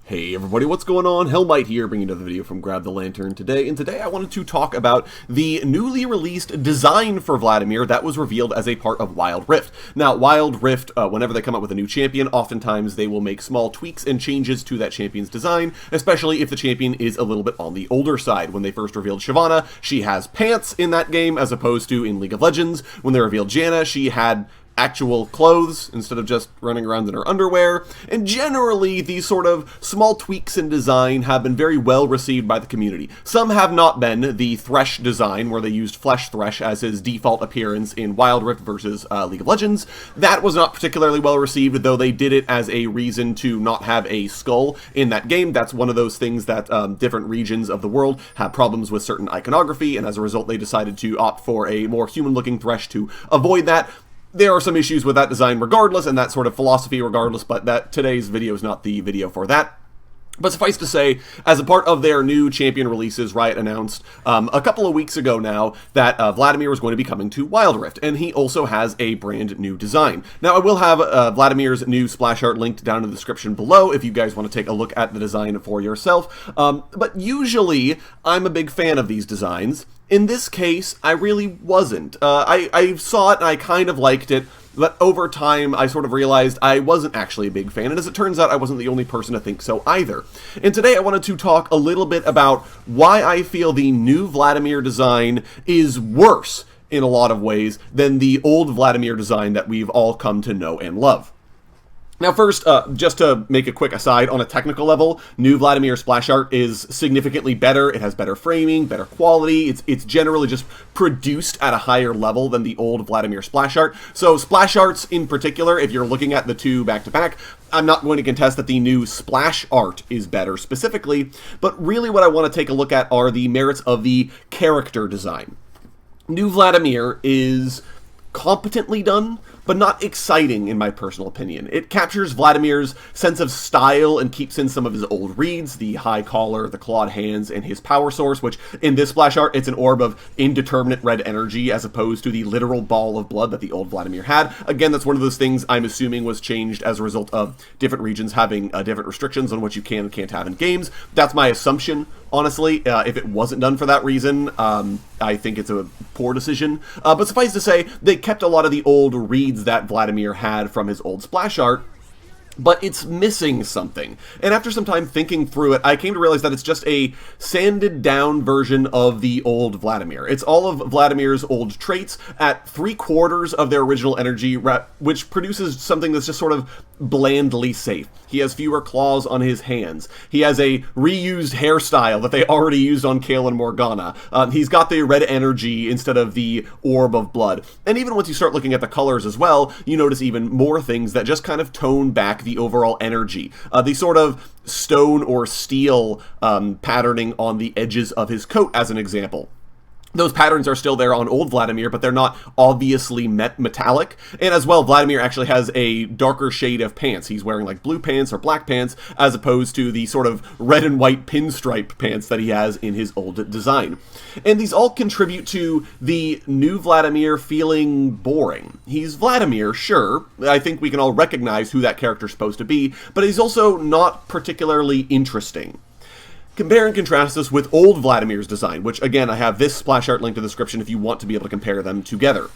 Hey everybody, what's going on? Hellmite here, bringing another video from Grab the Lantern today, and today I wanted to talk about the newly released design for Vladimir that was revealed as a part of Wild Rift. Now, Wild Rift, whenever they come up with a new champion, oftentimes they will make small tweaks and changes to that champion's design, especially if the champion is a little bit on the older side. When they first revealed Shyvana, she has pants in that game, as opposed to in League of Legends. When they revealed Janna, she had actual clothes instead of just running around in her underwear, and generally these sort of small tweaks in design have been very well received by the community. Some have not been. The Thresh design, where they used Flesh Thresh as his default appearance in Wild Rift versus League of Legends, that was not particularly well received, though they did it as a reason to not have a skull in that game. That's one of those things that different regions of the world have problems with certain iconography, and as a result they decided to opt for a more human-looking Thresh to avoid that. There are some issues with that design regardless, and that sort of philosophy regardless, but today's video is not the video for that. But suffice to say, as a part of their new champion releases, Riot announced a couple of weeks ago now that Vladimir was going to be coming to Wild Rift, and he also has a brand new design. Now, I will have Vladimir's new splash art linked down in the description below if you guys want to take a look at the design for yourself. But usually, I'm a big fan of these designs. In this case, I really wasn't. I saw it and I kind of liked it, but over time I sort of realized I wasn't actually a big fan, and as it turns out I wasn't the only person to think so either. And today I wanted to talk a little bit about why I feel the new Vladimir design is worse in a lot of ways than the old Vladimir design that we've all come to know and love. Now first, just to make a quick aside, on a technical level, new Vladimir splash art is significantly better. It has better framing, better quality. It's generally just produced at a higher level than the old Vladimir splash art. So splash arts in particular, if you're looking at the two back-to-back, I'm not going to contest that the new splash art is better specifically, but really what I want to take a look at are the merits of the character design. New Vladimir is competently done, but not exciting in my personal opinion. It captures Vladimir's sense of style and keeps in some of his old reads, the high collar, the clawed hands, and his power source, which in this splash art, it's an orb of indeterminate red energy as opposed to the literal ball of blood that the old Vladimir had. Again, that's one of those things I'm assuming was changed as a result of different regions having different restrictions on what you can and can't have in games. That's my assumption, honestly. If it wasn't done for that reason, I think it's a poor decision. But suffice to say, they kept a lot of the old reads that Vladimir had from his old splash art, but it's missing something. And after some time thinking through it, I came to realize that it's just a sanded down version of the old Vladimir. It's all of Vladimir's old traits at 3/4 of their original energy, which produces something that's just sort of blandly safe. He has fewer claws on his hands. He has a reused hairstyle that they already used on Kayle and Morgana. He's got the red energy instead of the orb of blood. And even once you start looking at the colors as well, you notice even more things that just kind of tone back the overall energy. The sort of stone or steel patterning on the edges of his coat, as an example. Those patterns are still there on old Vladimir, but they're not obviously metallic. And as well, Vladimir actually has a darker shade of pants. He's wearing like blue pants or black pants, as opposed to the sort of red and white pinstripe pants that he has in his old design. And these all contribute to the new Vladimir feeling boring. He's Vladimir, sure. I think we can all recognize who that character's supposed to be, but he's also not particularly interesting. Compare and contrast this with old Vladimir's design, which again, I have this splash art linked in the description if you want to be able to compare them together.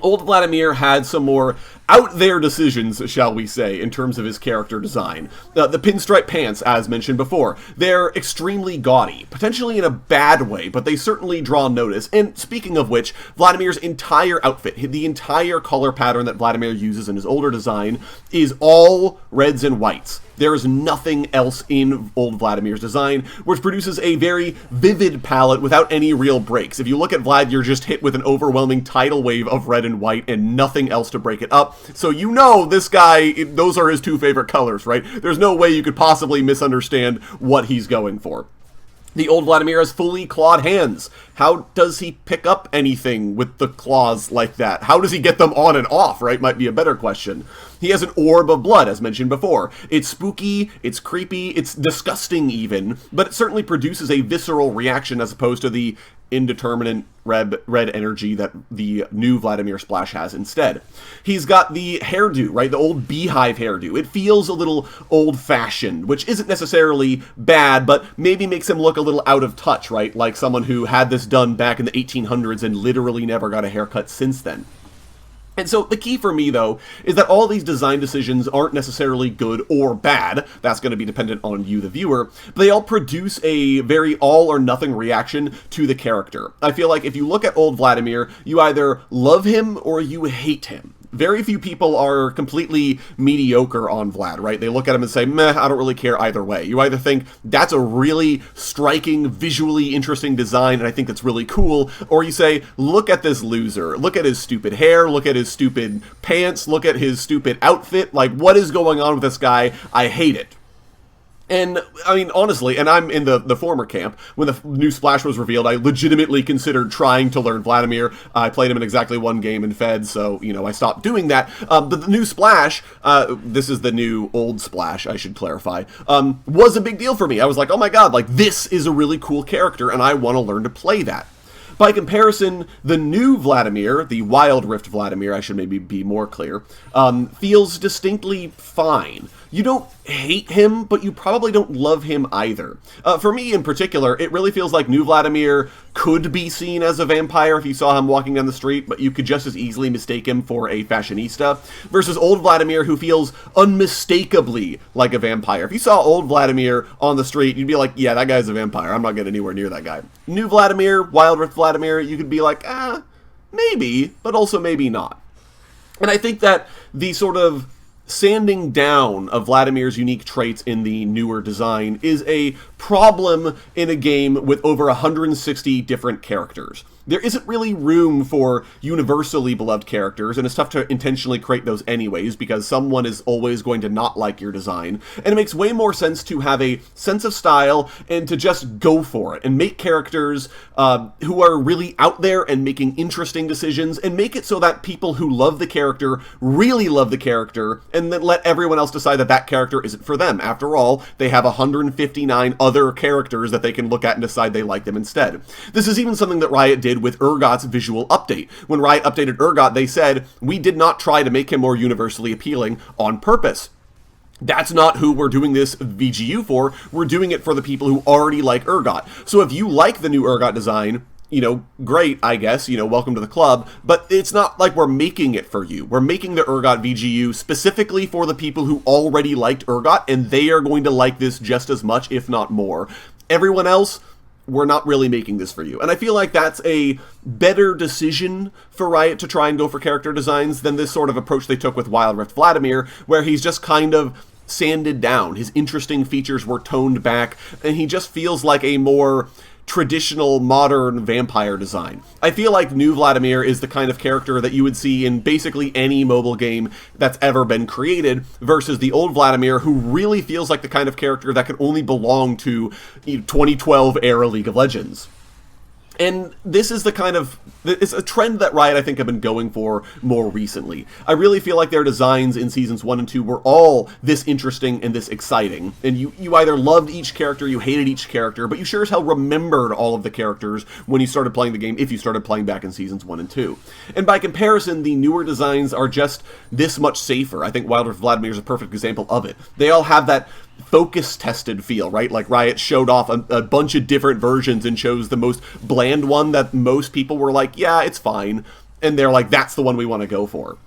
Old Vladimir had some more out-there decisions, shall we say, in terms of his character design. The pinstripe pants, as mentioned before, they're extremely gaudy, potentially in a bad way, but they certainly draw notice. And speaking of which, Vladimir's entire outfit, the entire color pattern that Vladimir uses in his older design, is all reds and whites. There is nothing else in old Vladimir's design, which produces a very vivid palette without any real breaks. If you look at Vlad, you're just hit with an overwhelming tidal wave of red and white and nothing else to break it up. So you know this guy, those are his two favorite colors, right? There's no way you could possibly misunderstand what he's going for. The old Vladimir has fully clawed hands. How does he pick up anything with the claws like that? How does he get them on and off, right? Might be a better question. He has an orb of blood, as mentioned before. It's spooky, it's creepy, it's disgusting even, but it certainly produces a visceral reaction as opposed to the indeterminate red energy that the new Vladimir Splash has instead. He's got the hairdo, right? The old beehive hairdo. It feels a little old-fashioned, which isn't necessarily bad, but maybe makes him look a little out of touch, right? Like someone who had this done back in the 1800s and literally never got a haircut since then. And so the key for me, though, is that all these design decisions aren't necessarily good or bad. That's going to be dependent on you, the viewer. But they all produce a very all-or-nothing reaction to the character. I feel like if you look at old Vladimir, you either love him or you hate him. Very few people are completely mediocre on Vlad, right? They look at him and say, meh, I don't really care either way. You either think, that's a really striking, visually interesting design, and I think that's really cool, or you say, look at this loser. Look at his stupid hair, look at his stupid pants, look at his stupid outfit. Like, what is going on with this guy? I hate it. And, I mean, honestly, and I'm in the former camp, when the new Splash was revealed, I legitimately considered trying to learn Vladimir. I played him in exactly one game in Fed, so, you know, I stopped doing that. But the new Splash, this is the new old Splash, I should clarify, was a big deal for me. I was like, oh my god, like, this is a really cool character, and I want to learn to play that. By comparison, the new Vladimir, the Wild Rift Vladimir, I should maybe be more clear, feels distinctly fine. You don't hate him, but you probably don't love him either. For me in particular, it really feels like new Vladimir could be seen as a vampire if you saw him walking down the street, but you could just as easily mistake him for a fashionista, versus old Vladimir, who feels unmistakably like a vampire. If you saw old Vladimir on the street, you'd be like, yeah, that guy's a vampire. I'm not getting anywhere near that guy. New Vladimir, Wild Rift Vladimir, you could be like, maybe, but also maybe not. And I think that the sort of sanding down of Vladimir's unique traits in the newer design is a problem in a game with over 160 different characters. There isn't really room for universally beloved characters, and it's tough to intentionally create those anyways, because someone is always going to not like your design, and it makes way more sense to have a sense of style and to just go for it, and make characters who are really out there and making interesting decisions, and make it so that people who love the character really love the character, and then let everyone else decide that that character isn't for them. After all, they have 159 other characters that they can look at and decide they like them instead. This is even something that Riot did with Urgot's visual update. When Riot updated Urgot, they said, we did not try to make him more universally appealing on purpose. That's not who we're doing this VGU for. We're doing it for the people who already like Urgot. So if you like the new Urgot design, you know, great, I guess, you know, welcome to the club, but it's not like we're making it for you. We're making the Urgot VGU specifically for the people who already liked Urgot, and they are going to like this just as much, if not more. Everyone else, we're not really making this for you. And I feel like that's a better decision for Riot to try and go for character designs than this sort of approach they took with Wild Rift Vladimir, where he's just kind of sanded down. His interesting features were toned back, and he just feels like a more traditional modern vampire design. I feel like new Vladimir is the kind of character that you would see in basically any mobile game that's ever been created, versus the old Vladimir, who really feels like the kind of character that could only belong to 2012 era League of Legends. And this is the kind of, it's a trend that Riot, I think, have been going for more recently. I really feel like their designs in Seasons 1 and 2 were all this interesting and this exciting. And you either loved each character, you hated each character, but you sure as hell remembered all of the characters when you started playing the game, if you started playing back in Seasons 1 and 2. And by comparison, the newer designs are just this much safer. I think Wild Rift Vladimir is a perfect example of it. They all have that focus-tested feel, right? Like Riot showed off a bunch of different versions and chose the most bland one that most people were like, yeah, it's fine. And they're like, that's the one we want to go for.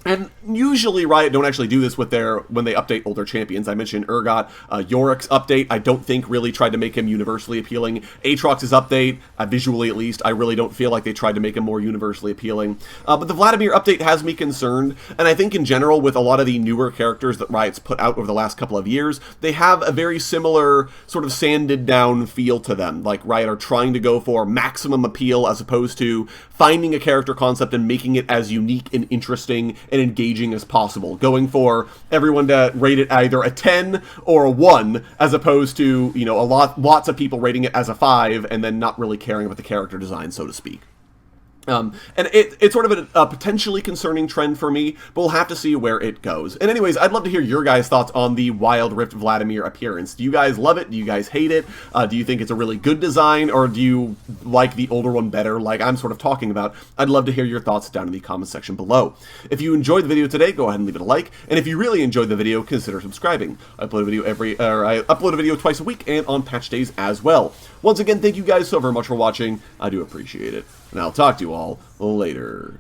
And usually Riot don't actually do this with when they update older champions. I mentioned Urgot. Yorick's update, I don't think really tried to make him universally appealing. Aatrox's update, visually at least, I really don't feel like they tried to make him more universally appealing. But the Vladimir update has me concerned, and I think in general with a lot of the newer characters that Riot's put out over the last couple of years, they have a very similar sort of sanded down feel to them. Like Riot are trying to go for maximum appeal as opposed to finding a character concept and making it as unique and interesting and engaging as possible, going for everyone to rate it either a 10 or a 1, as opposed to, you know, lots of people rating it as a 5 and then not really caring about the character design, so to speak. And it's sort of a potentially concerning trend for me, but we'll have to see where it goes. And anyways, I'd love to hear your guys' thoughts on the Wild Rift Vladimir appearance. Do you guys love it? Do you guys hate it? Do you think it's a really good design, or do you like the older one better, like I'm sort of talking about? I'd love to hear your thoughts down in the comment section below. If you enjoyed the video today, go ahead and leave it a like, and if you really enjoyed the video, consider subscribing. I upload a video twice a week and on patch days as well. Once again, thank you guys so very much for watching. I do appreciate it. And I'll talk to you all later.